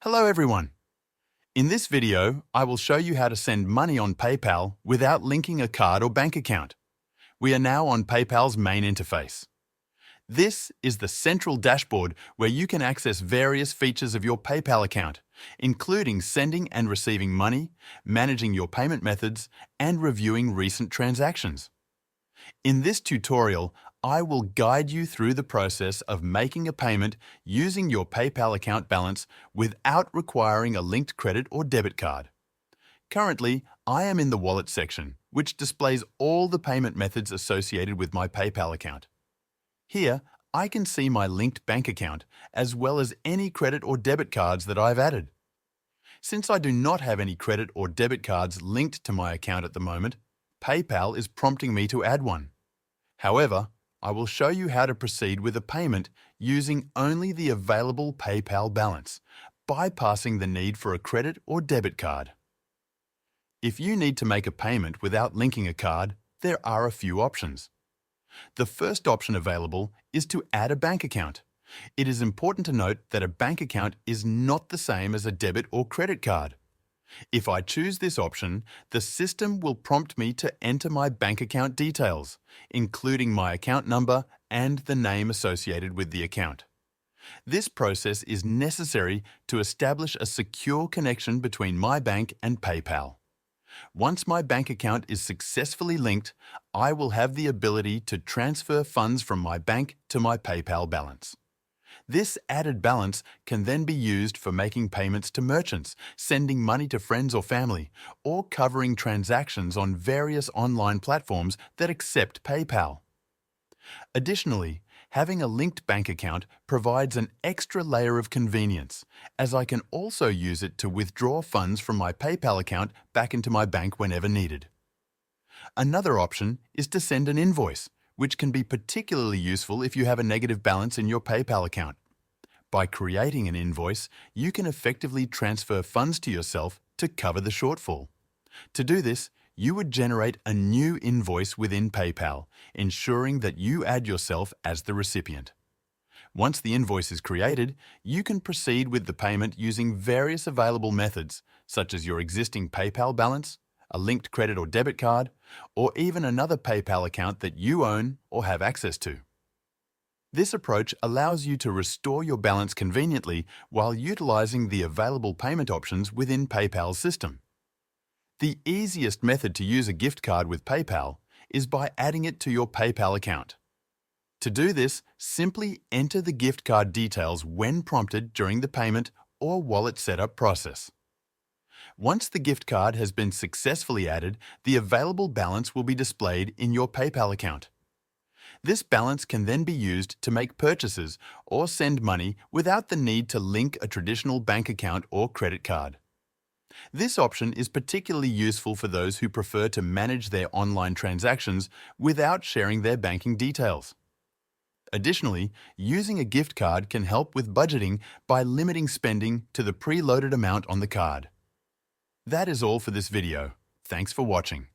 Hello everyone. In this video, I will show you how to send money on PayPal without linking a card or bank account. We are now on PayPal's main interface. This is the central dashboard where you can access various features of your PayPal account, including sending and receiving money, managing your payment methods, and reviewing recent transactions. In this tutorial, I will guide you through the process of making a payment using your PayPal account balance without requiring a linked credit or debit card. Currently, I am in the Wallet section, which displays all the payment methods associated with my PayPal account. Here, I can see my linked bank account as well as any credit or debit cards that I've added. Since I do not have any credit or debit cards linked to my account at the moment, PayPal is prompting me to add one. However, I will show you how to proceed with a payment using only the available PayPal balance, bypassing the need for a credit or debit card. If you need to make a payment without linking a card, there are a few options. The first option available is to add a bank account. It is important to note that a bank account is not the same as a debit or credit card. If I choose this option, the system will prompt me to enter my bank account details, including my account number and the name associated with the account. This process is necessary to establish a secure connection between my bank and PayPal. Once my bank account is successfully linked, I will have the ability to transfer funds from my bank to my PayPal balance. This added balance can then be used for making payments to merchants, sending money to friends or family, or covering transactions on various online platforms that accept PayPal. Additionally, having a linked bank account provides an extra layer of convenience, as I can also use it to withdraw funds from my PayPal account back into my bank whenever needed. Another option is to send an invoice, which can be particularly useful if you have a negative balance in your PayPal account. By creating an invoice, you can effectively transfer funds to yourself to cover the shortfall. To do this, you would generate a new invoice within PayPal, ensuring that you add yourself as the recipient. Once the invoice is created, you can proceed with the payment using various available methods, such as your existing PayPal balance, a linked credit or debit card, or even another PayPal account that you own or have access to. This approach allows you to restore your balance conveniently while utilizing the available payment options within PayPal's system. The easiest method to use a gift card with PayPal is by adding it to your PayPal account. To do this, simply enter the gift card details when prompted during the payment or wallet setup process. Once the gift card has been successfully added, the available balance will be displayed in your PayPal account. This balance can then be used to make purchases or send money without the need to link a traditional bank account or credit card. This option is particularly useful for those who prefer to manage their online transactions without sharing their banking details. Additionally, using a gift card can help with budgeting by limiting spending to the preloaded amount on the card. That is all for this video. Thanks for watching.